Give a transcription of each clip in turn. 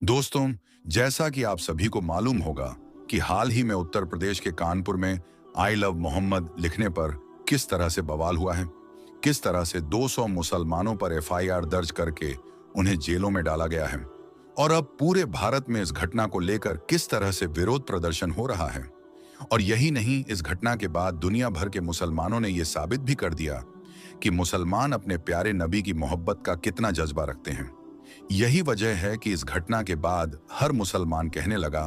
दोस्तों, जैसा कि आप सभी को मालूम होगा कि हाल ही में उत्तर प्रदेश के कानपुर में आई लव मोहम्मद लिखने पर किस तरह से बवाल हुआ है, किस तरह से 200 मुसलमानों पर एफआईआर दर्ज करके उन्हें जेलों में डाला गया है और अब पूरे भारत में इस घटना को लेकर किस तरह से विरोध प्रदर्शन हो रहा है। और यही नहीं, इस घटना के बाद दुनिया भर के मुसलमानों ने यह साबित भी कर दिया कि मुसलमान अपने प्यारे नबी की मोहब्बत का कितना जज्बा रखते हैं। यही वजह है कि इस घटना के बाद हर मुसलमान कहने लगा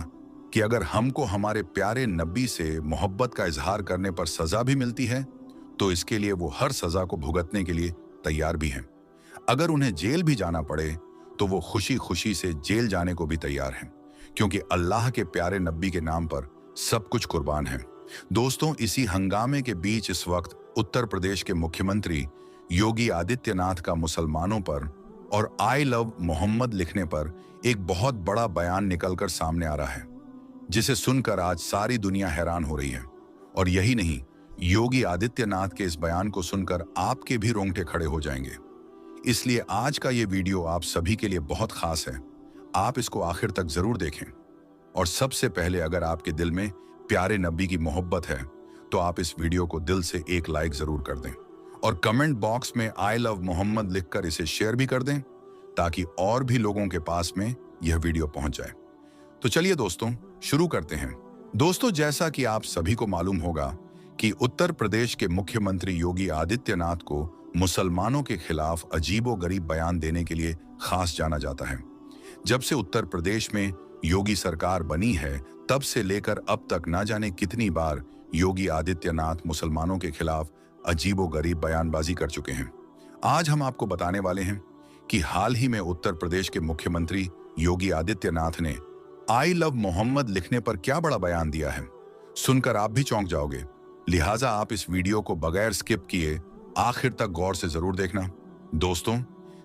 कि अगर हमको हमारे प्यारे नबी से मोहब्बत का इजहार करने पर सजा भी मिलती है तो इसके लिए वो हर सजा को भुगतने के लिए तैयार भी हैं। अगर उन्हें जेल भी जाना पड़े तो वो खुशी खुशी से जेल जाने को भी तैयार हैं, क्योंकि अल्लाह के प्यारे नबी के नाम पर सब कुछ कुर्बान है। दोस्तों, इसी हंगामे के बीच इस वक्त उत्तर प्रदेश के मुख्यमंत्री योगी आदित्यनाथ का मुसलमानों पर और आई लव मोहम्मद लिखने पर एक बहुत बड़ा बयान निकलकर सामने आ रहा है, जिसे सुनकर आज सारी दुनिया हैरान हो रही है। और यही नहीं, योगी आदित्यनाथ के इस बयान को सुनकर आपके भी रोंगटे खड़े हो जाएंगे। इसलिए आज का ये वीडियो आप सभी के लिए बहुत खास है। आप इसको आखिर तक जरूर देखें। और सबसे पहले, अगर आपके दिल में प्यारे नबी की मोहब्बत है तो आप इस वीडियो को दिल से एक लाइक जरूर कर दें और कमेंट बॉक्स में आई लव मोहम्मद लिखकर इसे शेयर भी कर दें, ताकि और भी लोगों के पास में यह वीडियो पहुंच जाए। तो चलिए दोस्तों, शुरू करते हैं। दोस्तों, जैसा कि आप सभी को मालूम होगा कि उत्तर प्रदेश के मुख्यमंत्री योगी आदित्यनाथ को मुसलमानों के खिलाफ अजीबोगरीब बयान देने के लिए खास जाना जाता है। जब से उत्तर प्रदेश में योगी सरकार बनी है, तब से लेकर अब तक ना जाने कितनी बार योगी आदित्यनाथ मुसलमानों के खिलाफ अजीबोगरीब बयानबाजी कर चुके हैं। आज हम आपको बताने वाले हैं कि हाल ही में उत्तर प्रदेश के मुख्यमंत्री योगी आदित्यनाथ ने आई लव मोहम्मद लिखने पर क्या बड़ा बयान दिया है। सुनकर आप भी चौंक जाओगे। लिहाजा आप इस वीडियो को बगैर स्किप किए आखिर तक गौर से जरूर देखना। दोस्तों,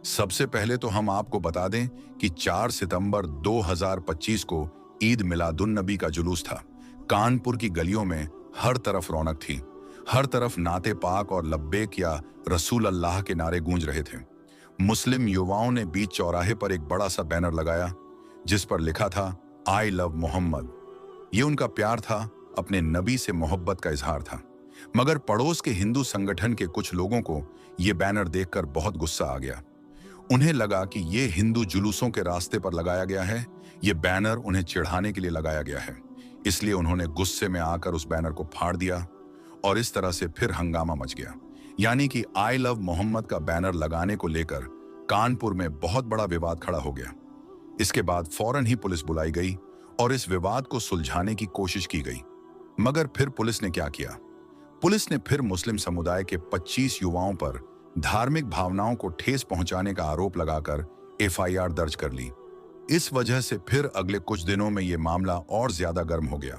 सबसे पहले तो हम आपको बता दें कि 4 सितंबर 2025 को ईद मिलादुन नबी का जुलूस था। कानपुर की गलियों में हर तरफ रौनक थी। हर तरफ नाते पाक और लब्बैक या रसूल अल्लाह के नारे गूंज रहे थे। मुस्लिम युवाओं ने बीच चौराहे पर एक बड़ा सा बैनर लगाया जिस पर लिखा था आई लव मोहम्मद। ये उनका प्यार था, अपने नबी से मोहब्बत का इजहार था। मगर पड़ोस के हिंदू संगठन के कुछ लोगों को यह बैनर देखकर बहुत गुस्सा आ गया। उन्हें लगा कि ये हिंदू जुलूसों के रास्ते पर लगाया गया है, ये बैनर उन्हें चिढ़ाने के लिए लगाया गया है। इसलिए उन्होंने गुस्से में आकर उस बैनर को फाड़ दिया और इस तरह से फिर हंगामा मच गया। यानी कि आई लव मोहम्मद का बैनर लगाने को लेकर कानपुर में बहुत बड़ा विवाद खड़ा हो गया। इसके बाद फौरन ही पुलिस बुलाई गई और इस विवाद को सुलझाने की कोशिश की गई। मगर फिर पुलिस ने क्या किया? पुलिस ने फिर मुस्लिम समुदाय के 25 युवाओं पर धार्मिक भावनाओं को ठेस पहुंचाने का आरोप लगाकर एफआईआर दर्ज कर ली। इस वजह से फिर अगले कुछ दिनों में यह मामला और ज्यादा गर्म हो गया।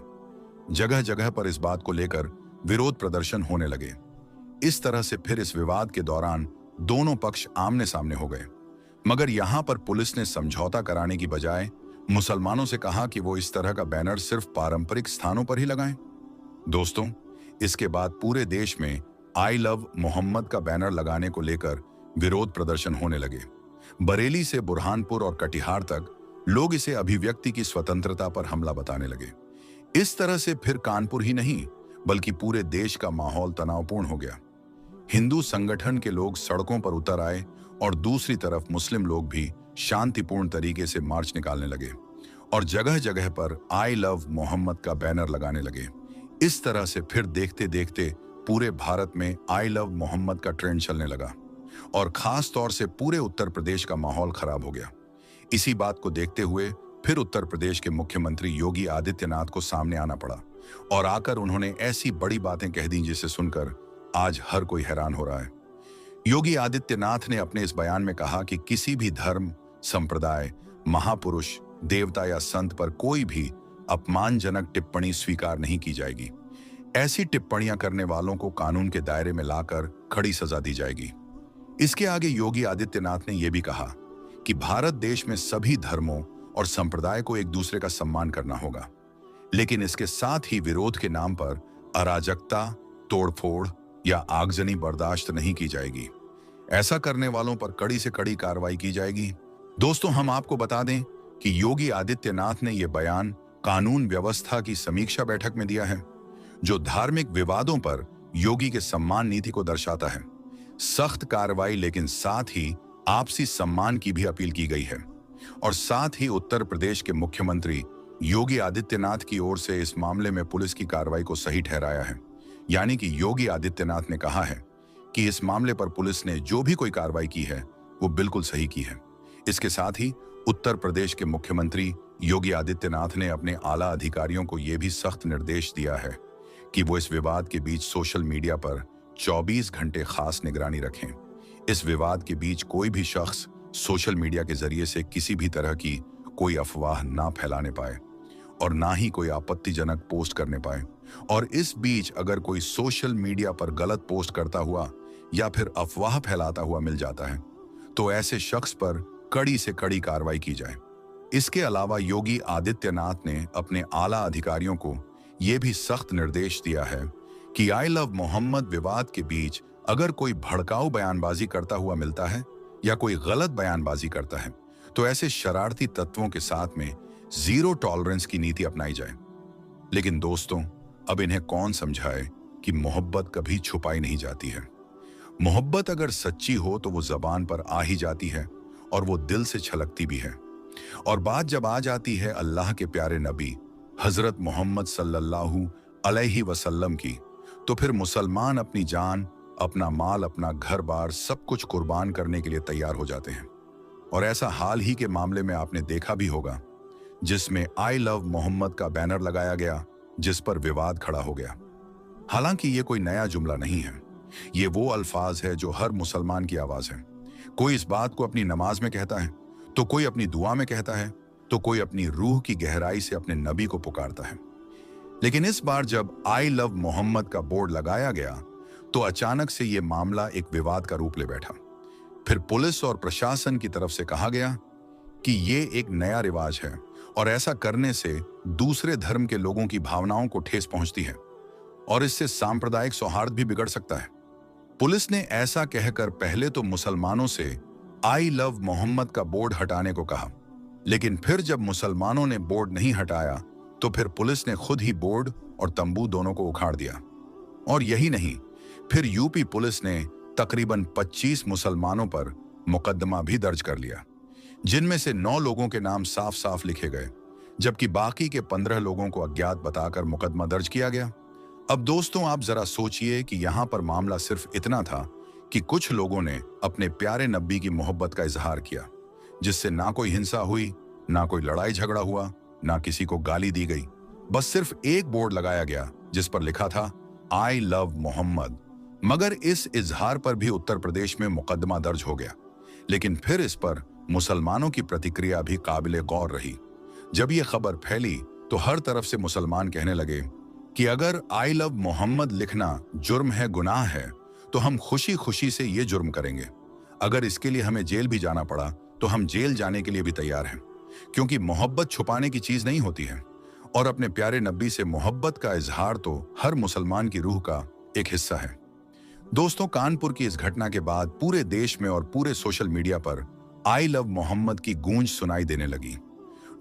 जगह जगह पर इस बात को लेकर विरोध प्रदर्शन होने लगे। इस तरह से फिर इस विवाद के दौरान दोनों पक्ष आमने सामने हो गए। मगर यहां पर पुलिस ने समझौता कराने की बजाय मुसलमानों से कहा कि वो इस तरह का बैनर सिर्फ पारंपरिक स्थानों पर ही लगाएं। दोस्तों, इसके बाद पूरे देश में आई लव मोहम्मद का बैनर लगाने को लेकर विरोध प्रदर्शन होने लगे। बरेली से बुरहानपुर और कटिहार तक लोग इसे अभिव्यक्ति की स्वतंत्रता पर हमला बताने लगे। इस तरह से फिर कानपुर ही नहीं बल्कि पूरे देश का माहौल तनावपूर्ण हो गया। हिंदू संगठन के लोग सड़कों पर उतर आए और दूसरी तरफ मुस्लिम लोग भी शांतिपूर्ण तरीके से मार्च निकालने लगे और जगह जगह पर आई लव मोहम्मद का बैनर लगाने लगे। इस तरह से फिर देखते देखते पूरे भारत में आई लव मोहम्मद का ट्रेंड चलने लगा और खास तौर से पूरे उत्तर प्रदेश का माहौल खराब हो गया। इसी बात को देखते हुए फिर उत्तर प्रदेश के मुख्यमंत्री योगी आदित्यनाथ को सामने आना पड़ा और आकर उन्होंने ऐसी बड़ी बातें कह दी जिसे सुनकर आज हर कोई हैरान हो रहा है। योगी आदित्यनाथ ने अपने इस बयान में कहा कि किसी भी धर्म, संप्रदाय, महापुरुष, देवता या संत पर कोई भी अपमानजनक टिप्पणी स्वीकार नहीं की जाएगी। ऐसी टिप्पणियां करने वालों को कानून के दायरे में लाकर कड़ी सजा दी जाएगी। इसके आगे योगी आदित्यनाथ ने यह भी कहा कि भारत देश में सभी धर्मों और संप्रदाय को एक दूसरे का सम्मान करना होगा, लेकिन इसके साथ ही विरोध के नाम पर अराजकता, तोड़फोड़ या आगजनी बर्दाश्त नहीं की जाएगी। ऐसा करने वालों पर कड़ी से कड़ी कार्रवाई की जाएगी। दोस्तों, हम आपको बता दें कि योगी आदित्यनाथ ने यह बयान कानून व्यवस्था की समीक्षा बैठक में दिया है, जो धार्मिक विवादों पर योगी के सम्मान नीति को दर्शाता है। सख्त कार्रवाई, लेकिन साथ ही आपसी सम्मान की भी अपील की गई है। और साथ ही उत्तर प्रदेश के मुख्यमंत्री योगी आदित्यनाथ की ओर से इस मामले में पुलिस की कार्रवाई को सही ठहराया है। यानी कि योगी आदित्यनाथ ने कहा है कि इस मामले पर पुलिस ने जो भी कोई कार्रवाई की है वो बिल्कुल सही की है। इसके साथ ही उत्तर प्रदेश के मुख्यमंत्री योगी आदित्यनाथ ने अपने आला अधिकारियों को यह भी सख्त निर्देश दिया है कि वो इस विवाद के बीच सोशल मीडिया पर 24 घंटे खास निगरानी रखें। इस विवाद के बीच कोई भी शख्स सोशल मीडिया के जरिए से किसी भी तरह की कोई अफवाह ना फैलाने पाए और ना ही कोई आपत्तिजनक पोस्ट करने पाए। और इस बीच अगर कोई सोशल मीडिया पर गलत पोस्ट करता हुआ या फिर अफवाह फैलाता हुआ मिल जाता है तो ऐसे शख्स पर कड़ी से कड़ी कार्रवाई की जाए। इसके अलावा योगी आदित्यनाथ ने अपने आला अधिकारियों को यह भी सख्त निर्देश दिया है कि आई लव मोहम्मद विवाद के बीच अगर कोई भड़काऊ बयानबाजी करता हुआ मिलता है या कोई गलत बयानबाजी करता है तो ऐसे शरारती तत्वों के साथ में जीरो टॉलरेंस की नीति अपनाई जाए। लेकिन दोस्तों, अब इन्हें कौन समझाए कि मोहब्बत कभी छुपाई नहीं जाती है। मोहब्बत अगर सच्ची हो तो वो जबान पर आ ही जाती है और वो दिल से छलकती भी है। और बात जब आ जाती है अल्लाह के प्यारे नबी हजरत मोहम्मद सल्लल्लाहु अलैहि वसल्लम की, तो फिर मुसलमान अपनी जान, अपना माल, अपना घर बार सब कुछ कुर्बान करने के लिए तैयार हो जाते हैं। और ऐसा हाल ही के मामले में आपने देखा भी होगा जिसमें आई लव मोहम्मद का बैनर लगाया गया, जिस पर विवाद खड़ा हो गया। हालांकि ये कोई नया जुमला नहीं है, ये वो अल्फाज है जो हर मुसलमान की आवाज है। कोई इस बात को अपनी नमाज में कहता है, तो कोई अपनी दुआ में कहता है, तो कोई अपनी रूह की गहराई से अपने नबी को पुकारता है। लेकिन इस बार जब आई लव मोहम्मद का बोर्ड लगाया गया तो अचानक से ये मामला एक विवाद का रूप ले बैठा। फिर पुलिस और प्रशासन की तरफ से कहा गया कि ये एक नया रिवाज है और ऐसा करने से दूसरे धर्म के लोगों की भावनाओं को ठेस पहुंचती है और इससे सांप्रदायिक सौहार्द भी बिगड़ सकता है। पुलिस ने ऐसा कहकर पहले तो मुसलमानों से आई लव मोहम्मद का बोर्ड हटाने को कहा, लेकिन फिर जब मुसलमानों ने बोर्ड नहीं हटाया तो फिर पुलिस ने खुद ही बोर्ड और तंबू दोनों को उखाड़ दिया। और यही नहीं, फिर यूपी पुलिस ने तकरीबन 25 मुसलमानों पर मुकदमा भी दर्ज कर लिया, जिनमें से 9 लोगों के नाम साफ साफ लिखे गए, जबकि बाकी के 15 लोगों को अज्ञात बताकर मुकदमा दर्ज किया गया। अब दोस्तों, आप जरा सोचिए कि यहां पर मामला सिर्फ इतना था कि कुछ लोगों ने अपने प्यारे नबी की मोहब्बत का इजहार किया, जिससे ना कोई हिंसा हुई, ना कोई लड़ाई झगड़ा हुआ, ना किसी को गाली दी गई। बस सिर्फ एक बोर्ड लगाया गया जिस पर लिखा था आई लव मोहम्मद। मगर इस इजहार पर भी उत्तर प्रदेश में मुकदमा दर्ज हो गया। लेकिन फिर इस पर मुसलमानों की प्रतिक्रिया भी काबिले गौर रही। जब यह खबर फैली तो हर तरफ से मुसलमान कहने लगे कि अगर आई लव मोहम्मद लिखना जुर्म है, गुनाह है, तो हम खुशी खुशी से ये जुर्म करेंगे। अगर इसके लिए हमें जेल भी जाना पड़ा तो हम जेल जाने के लिए भी तैयार हैं, क्योंकि मोहब्बत छुपाने की चीज नहीं होती है और अपने प्यारे नबी से मोहब्बत का इजहार तो हर मुसलमान की रूह का एक हिस्सा है। दोस्तों, कानपुर की इस घटना के बाद पूरे देश में और पूरे सोशल मीडिया पर आई लव मोहम्मद की गूंज सुनाई देने लगी।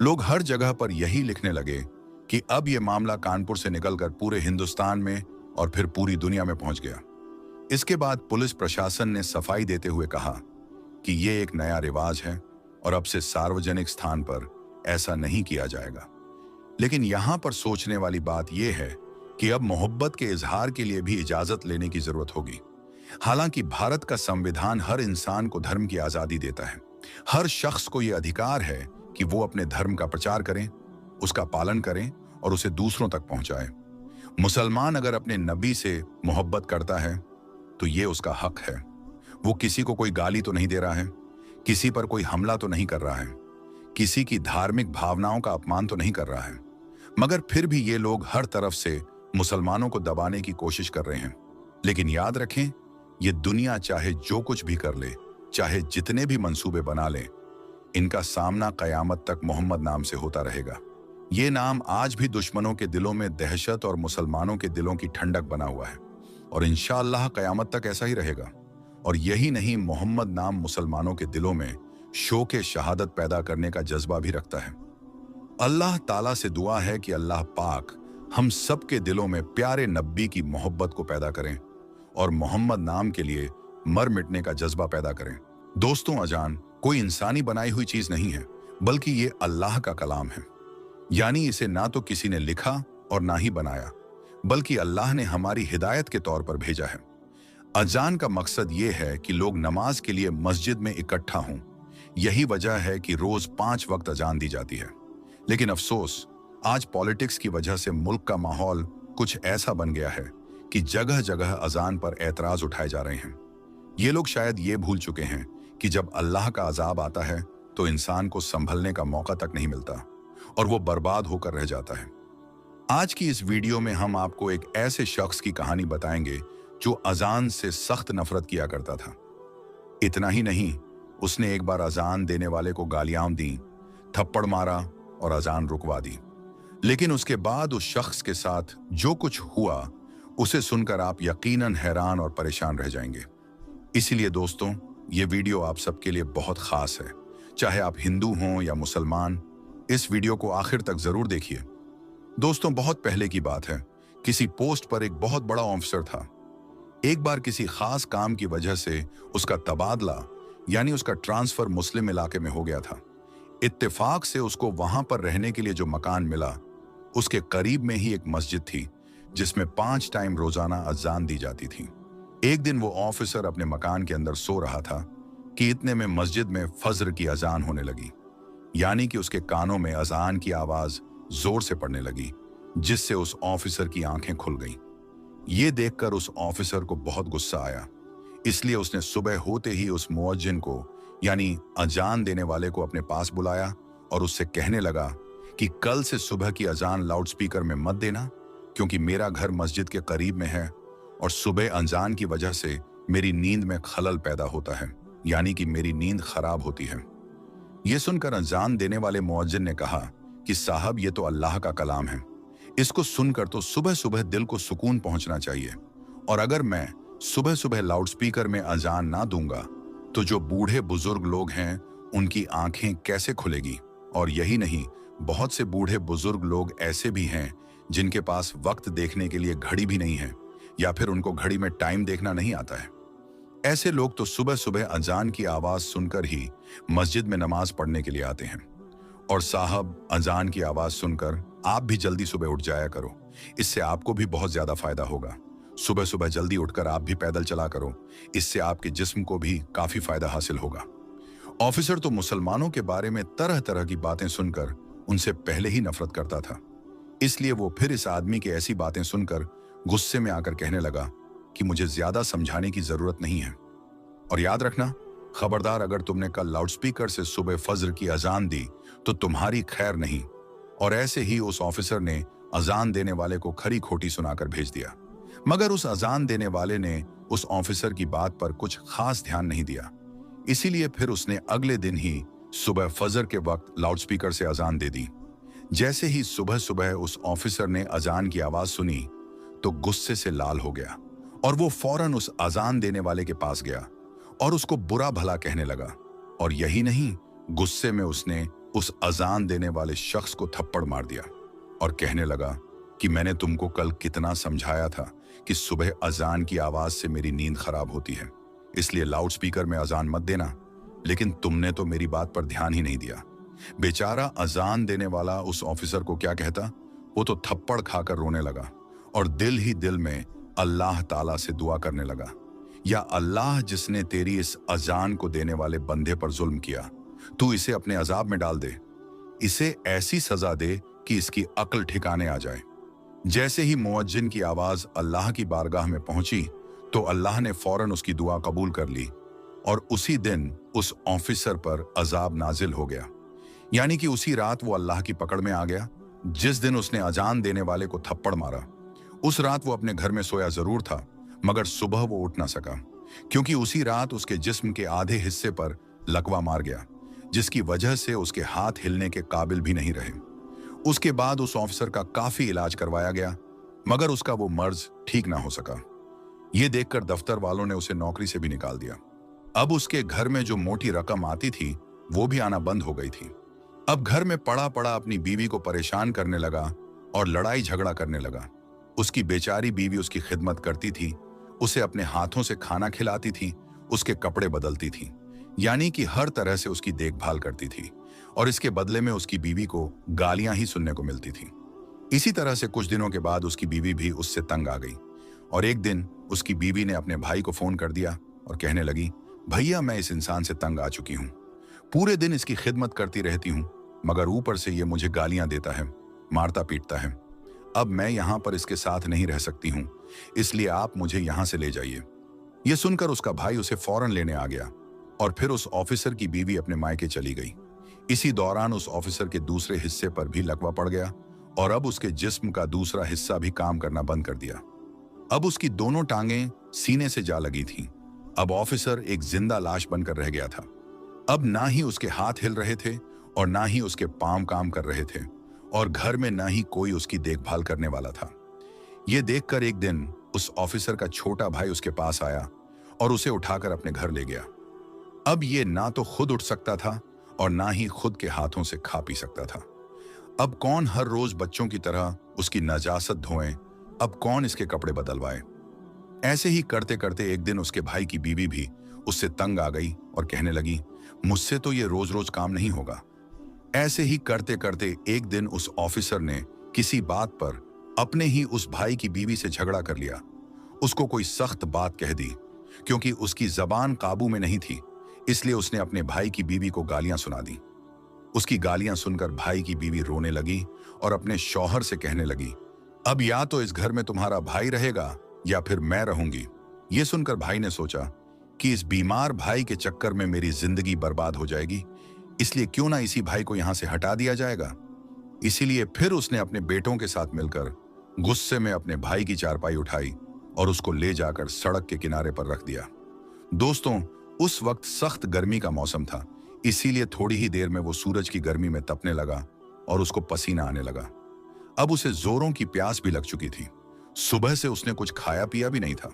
लोग हर जगह पर यही लिखने लगे कि अब यह मामला कानपुर से निकलकर पूरे हिंदुस्तान में और फिर पूरी दुनिया में पहुंच गया। इसके बाद पुलिस प्रशासन ने सफाई देते हुए कहा कि यह एक नया रिवाज है और अब से सार्वजनिक स्थान पर ऐसा नहीं किया जाएगा। लेकिन यहां पर सोचने वाली बात यह है कि अब मोहब्बत के इजहार के लिए भी इजाजत लेने की जरूरत होगी। हालांकि भारत का संविधान हर इंसान को धर्म की आजादी देता है। हर शख्स को यह अधिकार है कि वो अपने धर्म का प्रचार करें, उसका पालन करें और उसे दूसरों तक पहुंचाए। मुसलमान अगर अपने नबी से मोहब्बत करता है तो ये उसका हक है। वो किसी को कोई गाली तो नहीं दे रहा है, किसी पर कोई हमला तो नहीं कर रहा है, किसी की धार्मिक भावनाओं का अपमान तो नहीं कर रहा है। मगर फिर भी ये लोग हर तरफ से मुसलमानों को दबाने की कोशिश कर रहे हैं। लेकिन याद रखें, ये दुनिया चाहे जो कुछ भी कर ले, चाहे जितने भी मंसूबे बना ले, इनका सामना कयामत तक मोहम्मद नाम से होता रहेगा। ये नाम आज भी दुश्मनों के दिलों में दहशत और मुसलमानों के दिलों की ठंडक बना हुआ है और इंशाअल्लाह कयामत तक ऐसा ही रहेगा। और यही नहीं, मोहम्मद नाम मुसलमानों के दिलों में शौक़े शहादत पैदा करने का जज्बा भी रखता है। अल्लाह ताला से दुआ है कि अल्लाह पाक हम सबके दिलों में प्यारे नब्बी की मोहब्बत को पैदा करें और मोहम्मद नाम के लिए मर मिटने का जज्बा पैदा करें। दोस्तों, अजान कोई इंसानी बनाई हुई चीज नहीं है, बल्कि ये अल्लाह का कलाम है। यानी इसे ना तो किसी ने लिखा और ना ही बनाया, बल्कि अल्लाह ने हमारी हिदायत के तौर पर भेजा है। अजान का मकसद ये है कि लोग नमाज के लिए मस्जिद में इकट्ठा हों। यही वजह है कि रोज 5 वक्त अजान दी जाती है। लेकिन अफसोस, आज पॉलिटिक्स की वजह से मुल्क का माहौल कुछ ऐसा बन गया है कि जगह जगह अजान पर एतराज उठाए जा रहे हैं। ये लोग शायद ये भूल चुके हैं कि जब अल्लाह का अजाब आता है तो इंसान को संभलने का मौका तक नहीं मिलता और वो बर्बाद होकर रह जाता है। आज की इस वीडियो में हम आपको एक ऐसे शख्स की कहानी बताएंगे जो अजान से सख्त नफरत किया करता था। इतना ही नहीं, उसने एक बार अजान देने वाले को गालियां दी, थप्पड़ मारा और अजान रुकवा दी। लेकिन उसके बाद उस शख्स के साथ जो कुछ हुआ उसे सुनकर आप यकीनन हैरान और परेशान रह जाएंगे। इसीलिए दोस्तों, ये वीडियो आप सबके लिए बहुत खास है। चाहे आप हिंदू हों या मुसलमान, इस वीडियो को आखिर तक जरूर देखिए। दोस्तों, बहुत पहले की बात है, किसी पोस्ट पर एक बहुत बड़ा ऑफिसर था। एक बार किसी खास काम की वजह से उसका तबादला यानी उसका ट्रांसफर मुस्लिम इलाके में हो गया था। इत्तेफाक से उसको वहां पर रहने के लिए जो मकान मिला, उसके करीब में ही एक मस्जिद थी जिसमें 5 टाइम रोजाना अजान दी जाती थी। एक दिन वो ऑफिसर अपने मकान के अंदर सो रहा था कि इतने में मस्जिद में फज्र की अजान होने लगी। यानी कि उसके कानों में अजान की आवाज जोर से पड़ने लगी, जिससे उस ऑफिसर की आंखें खुल गईं। ये देखकर उस ऑफिसर को बहुत गुस्सा आया, इसलिए उसने सुबह होते ही उस मुअज्जिन को यानी अजान देने वाले को अपने पास बुलाया और उससे कहने लगा कि कल से सुबह की अजान लाउडस्पीकर में मत देना, क्योंकि मेरा घर मस्जिद के करीब में है और सुबह अजान की वजह से मेरी नींद में खलल पैदा होता है, यानी कि मेरी नींद खराब होती है। यह सुनकर अजान देने वाले मुअज्जिन ने कहा कि साहब, ये तो अल्लाह का कलाम है, इसको सुनकर तो सुबह सुबह दिल को सुकून पहुंचना चाहिए, और अगर मैं सुबह सुबह लाउडस्पीकर में अजान ना दूंगा तो जो बूढ़े बुजुर्ग लोग हैं उनकी आंखें कैसे खुलेगी। और यही नहीं, बहुत से बूढ़े बुजुर्ग लोग ऐसे भी हैं जिनके पास वक्त देखने के लिए घड़ी भी नहीं है, या फिर उनको घड़ी में टाइम देखना नहीं आता है। ऐसे लोग तो सुबह सुबह अजान की आवाज सुनकर ही मस्जिद में नमाज पढ़ने के लिए आते हैं। और साहब, अजान की आवाज सुनकर आप भी जल्दी सुबह उठ जाया करो, इससे आपको भी बहुत ज्यादा फायदा होगा। सुबह सुबह जल्दी उठकर आप भी पैदल चला करो, इससे आपके जिस्म को भी काफी फायदा हासिल होगा। ऑफिसर तो मुसलमानों के बारे में तरह तरह की बातें सुनकर उनसे पहले ही नफरत करता था, इसलिए वो फिर इस आदमी की ऐसी बातें सुनकर गुस्से में आकर कहने लगा कि मुझे ज्यादा समझाने की जरूरत नहीं है, और याद रखना, खबरदार, अगर तुमने कल लाउडस्पीकर से सुबह फज्र की अजान दी तो तुम्हारी खैर नहीं। और ऐसे ही उस ऑफिसर ने अजान देने वाले को खरी खोटी सुनाकर भेज दिया। मगर उस अजान देने वाले ने उस ऑफिसर की बात पर कुछ खास ध्यान नहीं दिया, इसीलिए फिर उसने अगले दिन ही सुबह फजर के वक्त लाउडस्पीकर से अजान दे दी। जैसे ही सुबह सुबह उस ऑफिसर ने अजान की आवाज सुनी तो गुस्से से लाल हो गया और वो फौरन उस अजान देने वाले के पास गया और उसको बुरा भला कहने लगा। और यही नहीं, गुस्से में उसने उस अजान देने वाले शख्स को थप्पड़ मार दिया और कहने लगा कि मैंने तुमको कल कितना समझाया था कि सुबह अजान की आवाज से मेरी नींद खराब होती है, इसलिए लाउडस्पीकर में अजान मत देना, लेकिन तुमने तो मेरी बात पर ध्यान ही नहीं दिया। बेचारा अजान देने वाला उस ऑफिसर को क्या कहता, वो तो थप्पड़ खाकर रोने लगा और दिल ही दिल में अल्लाह ताला से दुआ करने लगा, या अल्लाह, जिसने तेरी इस अजान को देने वाले बंदे पर जुल्म किया, तू इसे अपने अजाब में डाल दे, इसे ऐसी सजा दे कि इसकी अक्ल ठिकाने आ जाए। जैसे ही मुअज्जिन की आवाज अल्लाह की बारगाह में पहुंची तो अल्लाह ने फौरन उसकी दुआ कबूल कर ली और उसी दिन उस ऑफिसर पर अजाब नाजिल हो गया। यानी कि उसी रात वो अल्लाह की पकड़ में आ गया। जिस दिन उसने अजान देने वाले को थप्पड़ मारा, उस रात वो अपने घर में सोया जरूर था, मगर सुबह वो उठ ना सका, क्योंकि उसी रात उसके जिस्म के आधे हिस्से पर लकवा मार गया, जिसकी वजह से उसके हाथ हिलने के काबिल भी नहीं रहे। उसके बाद उस ऑफिसर का काफी इलाज करवाया गया, मगर उसका वो मर्ज ठीक ना हो सका। ये देखकर दफ्तर वालों ने उसे नौकरी से भी निकाल दिया। अब उसके घर में जो मोटी रकम आती थी वो भी आना बंद हो गई थी। अब घर में पड़ा पड़ा अपनी बीवी को परेशान करने लगा और लड़ाई झगड़ा करने लगा। उसकी बेचारी बीवी उसकी खिदमत करती थी, उसे अपने हाथों से खाना खिलाती थी, उसके कपड़े बदलती थी, यानी कि हर तरह से उसकी देखभाल करती थी, और इसके बदले में उसकी बीवी को गालियां ही सुनने को मिलती थी। इसी तरह से कुछ दिनों के बाद उसकी बीवी भी उससे तंग आ गई और एक दिन उसकी बीवी ने अपने भाई को फोन कर दिया और कहने लगी, भैया मैं इस इंसान से तंग आ चुकी हूँ, पूरे दिन इसकी खिदमत करती रहती हूँ, मगर ऊपर से ये मुझे गालियां देता है, मारता पीटता है। अब मैं यहाँ पर इसके साथ नहीं रह सकती हूँ, इसलिए आप मुझे यहाँ से ले जाइए। यह सुनकर उसका भाई उसे फौरन लेने आ गया और फिर उस ऑफिसर की बीवी अपने मायके चली गई। इसी दौरान उस ऑफिसर के दूसरे हिस्से पर भी लकवा पड़ गया और अब उसके जिस्म का दूसरा हिस्सा भी काम करना बंद कर दिया। अब उसकी दोनों टांगें सीने से जा लगी थीं। अब ऑफिसर एक जिंदा लाश बनकर रह गया था। अब ना ही उसके हाथ हिल रहे थे और ना ही उसके पांव काम कर रहे थे और घर में ना ही कोई उसकी देखभाल करने वाला था। यह देखकर एक दिन उस ऑफिसर का छोटा भाई उसके पास आया और उसे उठाकर अपने घर ले गया। अब ये ना तो खुद उठ सकता था और ना ही खुद के हाथों से खा पी सकता था। अब कौन हर रोज बच्चों की तरह उसकी नजासत धोए, अब कौन इसके कपड़े बदलवाए। ऐसे ही करते करते एक दिन उसके भाई की बीवी भी उससे तंग आ गई और कहने लगी, मुझसे तो ये रोज रोज काम नहीं होगा। ऐसे ही करते करते एक दिन उस ऑफिसर ने किसी बात पर अपने ही उस भाई की बीवी से झगड़ा कर लिया। उसको कोई सख्त बात कह दी। क्योंकि उसकी जबान काबू में नहीं थी, इसलिए उसने अपने भाई की बीवी को गालियां सुना दी। उसकी गालियां सुनकर भाई की बीवी रोने लगी और अपने शौहर से कहने लगी, अब या तो इस घर में तुम्हारा भाई रहेगा या फिर मैं रहूंगी। यह सुनकर भाई ने सोचा कि इस बीमार भाई के चक्कर में मेरी जिंदगी बर्बाद हो जाएगी, इसलिए क्यों ना इसी भाई को यहां से हटा दिया जाएगा। इसीलिए फिर उसने अपने बेटों के साथ मिलकर गुस्से में अपने भाई की चारपाई उठाई और उसको ले जाकर सड़क के किनारे पर रख दिया। दोस्तों, उस वक्त सख्त गर्मी का मौसम था, इसीलिए थोड़ी ही देर में वो सूरज की गर्मी में तपने लगा और उसको पसीना आने लगा। अब उसे जोरों की प्यास भी लग चुकी थी। सुबह से उसने कुछ खाया पिया भी नहीं था।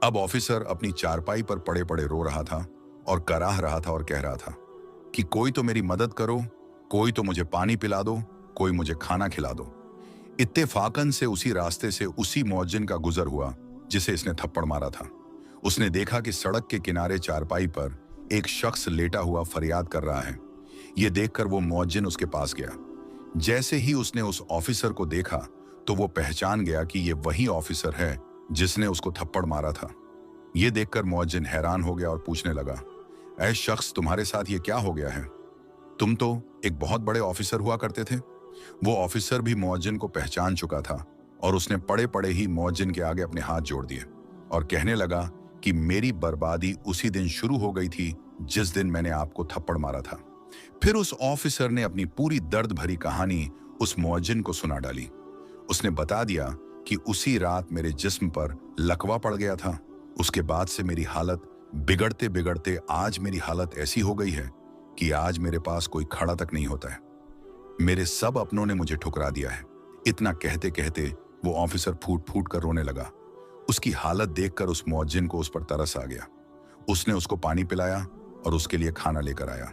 अब ऑफिसर अपनी चारपाई पर पड़े पड़े रो रहा था और कराह रहा था और कह रहा था कि कोई तो मेरी मदद करो, कोई तो मुझे पानी पिला दो, कोई मुझे खाना खिला दो। इत्तेफाकन से उसी रास्ते से उसी मुअज्जिन का गुजर हुआ जिसे इसने थप्पड़ मारा था। उसने देखा कि सड़क के किनारे चारपाई पर एक शख्स लेटा हुआ फरियाद कर रहा है। यह देखकर वो मुअज्जिन उसके पास गया। जैसे ही उसने उस ऑफिसर को देखा तो वो पहचान गया कि ये वही ऑफिसर है जिसने उसको थप्पड़ मारा था। ये देखकर मुअज्जिन हैरान हो गया और पूछने लगा, ऐ शख्स, तुम्हारे साथ ये क्या हो गया है? तुम तो एक बहुत बड़े ऑफिसर हुआ करते थे। वो ऑफिसर भी मुअज्जिन को पहचान चुका था और उसने पड़े पड़े ही मुअज्जिन के आगे अपने हाथ जोड़ दिए और कहने लगा कि मेरी बर्बादी उसी दिन शुरू हो गई थी जिस दिन मैंने आपको थप्पड़ मारा था। फिर उस ऑफिसर ने अपनी पूरी दर्द भरी कहानी उस मुअज्जिन को सुना डाली। उसने बता दिया कि उसी रात मेरे जिस्म पर लकवा पड़ गया था। उसके बाद से मेरी हालत बिगड़ते बिगड़ते आज मेरी हालत ऐसी हो गई है कि आज मेरे पास कोई खड़ा तक नहीं होता है। मेरे सब अपनों ने मुझे ठुकरा दिया है। इतना कहते कहते वो ऑफिसर फूट फूट कर रोने लगा। उसकी हालत देखकर उस मुअज्जिन को उस पर तरस आ गया। उसने उसको पानी पिलाया और उसके लिए खाना लेकर आया।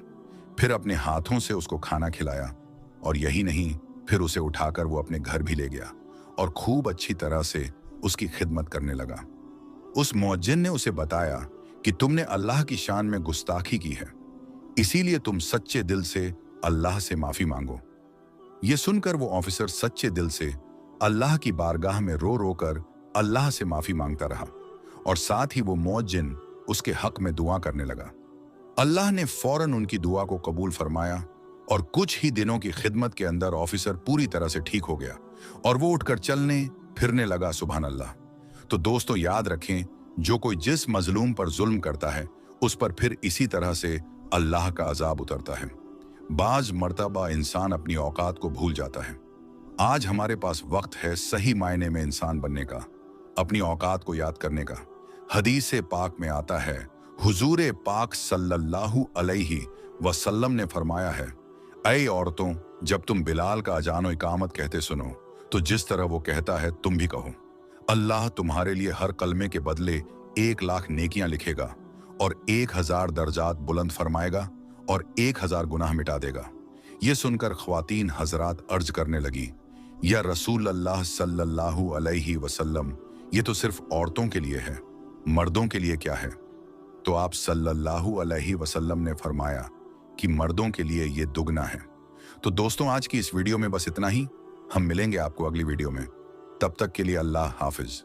फिर अपने हाथों से उसको खाना खिलाया और यही नहीं, फिर उसे उठाकर वो अपने घर भी ले गया और खूब अच्छी तरह से उसकी खिदमत करने लगा। उस मुअज्जिन ने उसे बताया कि तुमने अल्लाह की शान में गुस्ताखी की है, इसीलिए तुम सच्चे दिल से अल्लाह से माफी मांगो। यह सुनकर वो ऑफिसर सच्चे दिल से अल्लाह की बारगाह में रो रो कर अल्लाह से माफी मांगता रहा और साथ ही वो मुअज्जिन उसके हक में दुआ करने लगा। अल्लाह ने फौरन उनकी दुआ को कबूल फरमाया और कुछ ही दिनों की खिदमत के अंदर ऑफिसर पूरी तरह से ठीक हो गया और वो उठकर चलने फिरने लगा। सुभान अल्लाह। तो दोस्तों, याद रखें, जो कोई जिस मजलूम पर जुल्म करता है उस पर फिर इसी तरह से अल्लाह का अजाब उतरता है। बाज मर्तबा इंसान अपनी औकात को भूल जाता है। आज हमारे पास वक्त है सही मायने में इंसान बनने का, अपनी औकात को याद करने का। हदीस पाक में आता है, हुजूर पाक सल्लल्लाहु अलैहि वसल्लम ने फरमाया है, ऐ औरतों, जब तुम बिलाल का अजान और इकामत कहते सुनो तो जिस तरह वो कहता है तुम भी कहो। अल्लाह तुम्हारे लिए हर कलमे के बदले 1,00,000 नेकियां लिखेगा और 1,000 दर्जात बुलंद फरमाएगा और 1000 गुनाह मिटा देगा। ये सुनकर ख्वातीन हजरात अर्ज करने लगी, या रसूल अल्लाह सल्लल्लाहु अलैहि वसल्लम, ये तो सिर्फ औरतों के लिए है, मर्दों के लिए क्या है? तो आप सल्लल्लाहु अलैहि वसल्लम ने फरमाया कि मर्दों के लिए ये दुगना है। तो दोस्तों, आज की इस वीडियो में बस इतना ही। हम मिलेंगे आपको अगली वीडियो में। तब तक के लिए अल्लाह हाफिज।